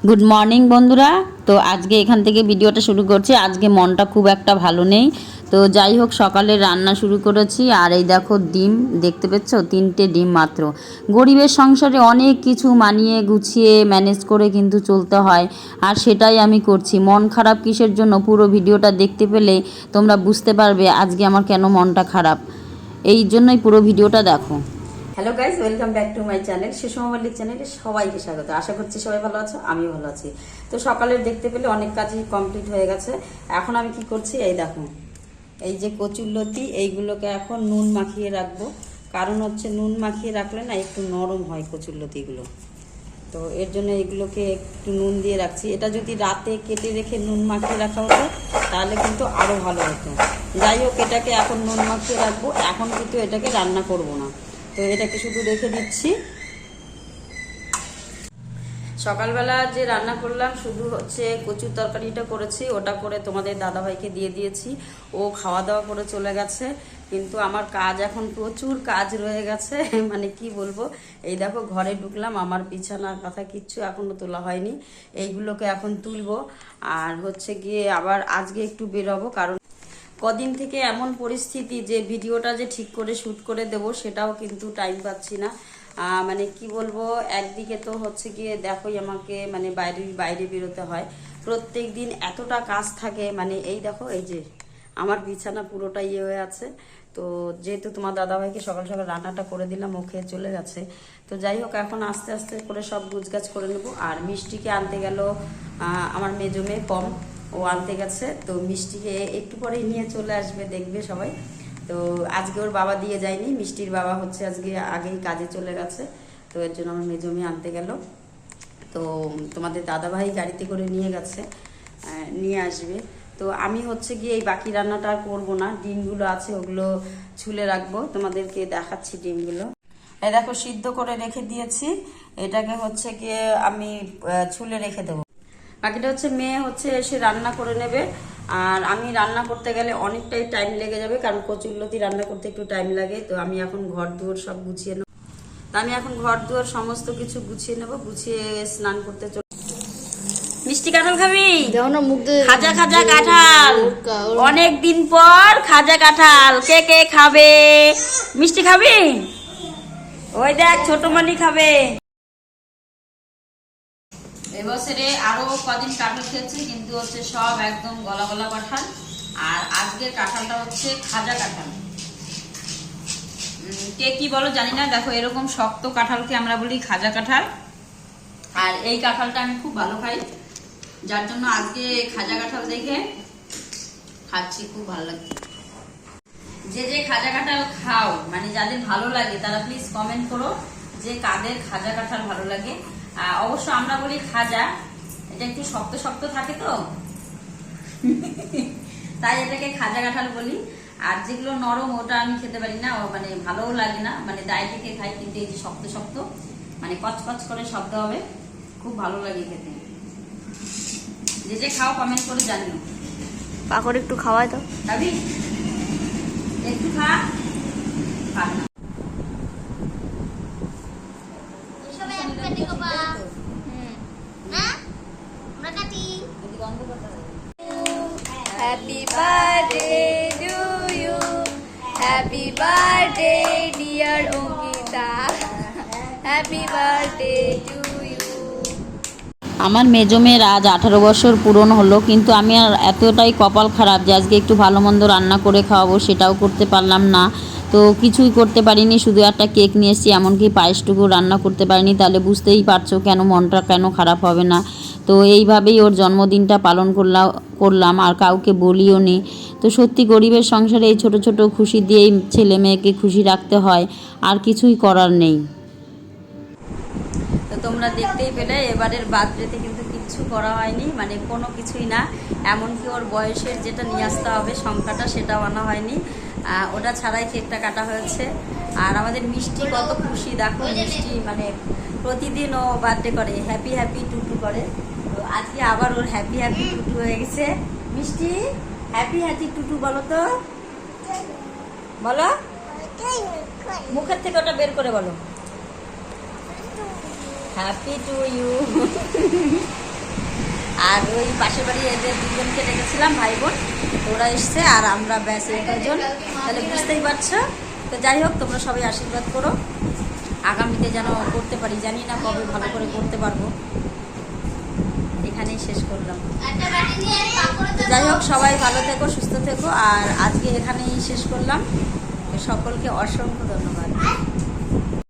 Good morning বন্ধুরা। তো আজকে এখান থেকে ভিডিওটা শুরু করছি। আজকে মনটা খুব একটা ভালো নেই, তো যাই হোক সকালে রান্না শুরু করেছি। আর এই দেখো ডিম দেখতে পাচ্ছ, 3টে ডিম মাত্র। গরিবের সংসারে অনেক কিছু মানিয়ে গুছিয়ে ম্যানেজ করে কিন্তু চলতে হয়, আর সেটাই আমি করছি। মন খারাপ কিসের জন্য, পুরো ভিডিওটা দেখতে পেলে তোমরা বুঝতে পারবে আজকে আমার কেন মনটা খারাপ। এই জন্যই পুরো ভিডিওটা দেখো। Hello guys, welcome back to my channel Sushma Mallick চ্যানেলে সবাইকে স্বাগত। আশা করছি সবাই ভালো আছো, আমিও ভালো আছি। তো সকালের দেখতে পেলে অনেক কাজই কমপ্লিট হয়ে গেছে। এখন আমি কি করছি, এই দেখো, এই যে কচুরলতি, এইগুলোকে এখন নুন মাখিয়ে রাখবো। কারণ হচ্ছে নুন মাখিয়ে রাখলে না একটু নরম হয় কচুরলতিগুলো, তো এর জন্য এগুলোকে একটু নুন দিয়ে রাখছি। এটা যদি রাতে কেটে রেখে নুন মাখিয়ে রাখা হতো তাহলে কিন্তু আরও ভালো হতো। যাই হোক, এটাকে এখন নুন মাখিয়ে রাখবো। এখন কিন্তু এটাকে রান্না করব না, তো এটাকে শুধু রেখে দিচ্ছি। সকালবেলা যে রান্না করলাম শুধু হচ্ছে কচুর তরকারিটা করেছি, ওটা করে তোমাদের দাদাভাইকে দিয়ে দিয়েছি। ও খাওয়া দাওয়া করে চলে গেছে। কিন্তু আমার কাজ এখন প্রচুর কাজ রয়ে গেছে মানে কি বলবো। এই দেখো ঘরে ঢুকলাম, আমার বিছানার কথা কিচ্ছু এখনো তোলা হয়নি। এইগুলোকে এখন তুলবো। আর হচ্ছে গিয়ে আবার আজকে একটু বেরোবো, কারণ কদিন থেকে এমন পরিস্থিতি যে ভিডিওটা যে ঠিক করে শ্যুট করে দেব সেটাও কিন্তু টাইম পাচ্ছি না। মানে কি বলবো, একদিকে তো হচ্ছে গিয়ে দেখোই আমাকে মানে বাইরে বেরোতে হয় প্রত্যেক দিন, এতটা কাজ থাকে। মানে এই দেখো, এই যে আমার বিছানা পুরোটা ইয়ে হয়ে আছে। তো যেহেতু তোমার দাদাভাইকে সকাল সকাল রান্নাটা করে দিলাম, ও খেয়ে চলে গেছে। তো যাই হোক, এখন আস্তে আস্তে করে সব গুছগাছ করে নেব। আর মিষ্টিকে আনতে গেল আমার মেজো মেয়ে পম, ও আনতে গেছে। তো মিষ্টিকে একটু পরেই নিয়ে চলে আসবে, দেখবে সবাই। তো আজকে ওর বাবা দিয়ে যায়নি, মিষ্টির বাবা হচ্ছে আজকে আগেই কাজে চলে গেছে। তো এর জন্য আমার মেজো মেয়ে আনতে গেল। তো তোমাদের দাদাভাই গাড়িতে করে নিয়ে গেছে, নিয়ে আসবে। তো আমি হচ্ছে গিয়ে এই বাকি রান্নাটা আর করবো না। ডিমগুলো আছে ওগুলো ছুলে রাখবো, তোমাদেরকে দেখাচ্ছি ডিমগুলো। এই দেখো সিদ্ধ করে রেখে দিয়েছি, এটাকে হচ্ছে গিয়ে আমি ছুলে রেখে দেবো। বাকিটা হচ্ছে মেয়ে হচ্ছে এসে রান্না করে নেবে। আর আমি রান্না করতে গেলে অনেকটাই টাইম লেগে যাবে, কারণ কচুরলতি রান্না করতে একটু টাইম লাগে। তো আমি এখন ঘর দুয়ার সব গুছিয়ে নেব। আমি এখন ঘর দুয়ার সমস্ত কিছু গুছিয়ে নেব, গুছিয়ে স্নান করতে চলে। মিষ্টি কাঁঠাল খাবি? খাজা খাজা কাঁঠাল, অনেক দিন পর খাজা কাঁঠাল। কে কে খাবে? মিষ্টি খাবি? ওই দেখ ছোট মানি খাবে। এবছরে আরো কদিন কাঁঠাল খেয়েছি, কিন্তু হচ্ছে সব একদম গলা গলা কাঁঠাল। আর আজকের কাঁঠালটা হচ্ছে খাজা কাঁঠাল। কে কি বলো জানি না, দেখো এরকম শক্ত কাঁঠালকে আমরা বলি খাজা কাঁঠাল। আর এই কাঁঠালটা আমি খুব ভালো খাই, যার জন্য আজকে খাজা কাঁঠাল দেখে খাচ্ছি, খুব ভালো লাগছে। যে যে খাজা কাঁঠাল খাও, মানে যাদের ভালো লাগে তারা প্লিজ কমেন্ট করো যে কাদের খাজা কাঁঠাল ভালো লাগে। অবশ্য আমরা বলি খাজা, এটা একটু শক্ত শক্ত থাকে তো তাই এটাকে খাজা কাঁঠাল বলি। আর যেগুলো নরম ওটা আমি খেতে পারি না, মানে ভালোও লাগে না, মানে ডাইরেক্টে খাই। কিন্তু এই যে শক্ত শক্ত মানে কচকচ করে শব্দ হবে, খুব ভালো লাগে খেতে। যে যে খাও কমেন্ট করে জানিও। পাকড় একটু খাওয়াই দাও। খাবি? একটু খা। খা না। Happy birthday to you, happy birthday dear Ongita, happy birthday to you. আমার মেজো মেয়ের আজ 18 বছর পূরণ হলো, কিন্তু আমি আর এতটাই কপাল খারাপ যে আজকে একটু ভালো মন্দ রান্না করে খাওয়াবো সেটাও করতে পারলাম না। তো কিছুই করতে পারিনি, শুধু একটা কেক নিয়ে এসেছি, এমনকি পায়েসটুকু রান্না করতে পারিনি। তাহলে বুঝতেই পারছো কেন মনটা কেন খারাপ হবে না। তো এইভাবেই ওর জন্মদিনটা পালন করলাম, আর কাউকে বলিও নি। তো সত্যি গরিবের সংসারে এই ছোট ছোট খুশি দিয়েই ছেলে মেয়েকে খুশি রাখতে হয়, আর কিছুই করার নেই। তো তোমরা দেখতেই পেলে এবারের বার্থডেতে কিন্তু কিচ্ছু করা হয়নি, মানে কোনো কিছুই না। এমনকি ওর বয়সের যেটা নিয়ে আসতে হবে সংখ্যাটা, সেটাও আনা হয়নি। ওটা ছাড়াই কেকটা কাটা হয়েছে। আর আমাদের মিষ্টি কত খুশি, দেখো মিষ্টি মানে প্রতিদিন ও বার্থডে করে, হ্যাপি হ্যাপি টুটু করে। তো আজকে আবার ওর হ্যাপি হ্যাপি টুটু হয়ে গেছে। মিষ্টি হ্যাপি হ্যাপি টুটু বলো তো, বলো মুখের থেকে ওটা বের করে বলো। Happy to you. আর ওই পাশের বাড়ি এদের দুজনকে ডেকেছিলাম, ভাই বোন, তো ওরা এসছে আর আমরা ব্যাস এই কজন, তাহলে বুঝতেই পারছো। তো যাই হোক, তোমরা সবাই আশীর্বাদ করো, আগামীতে যেন করতে পারি, জানি না কবে ভালো করে করতে পারবো। এখানেই শেষ করলাম। তো যাই হোক, সবাই ভালো থেকো, সুস্থ থেকো, আর আজকে এখানেই শেষ করলাম। সকলকে অসংখ্য ধন্যবাদ।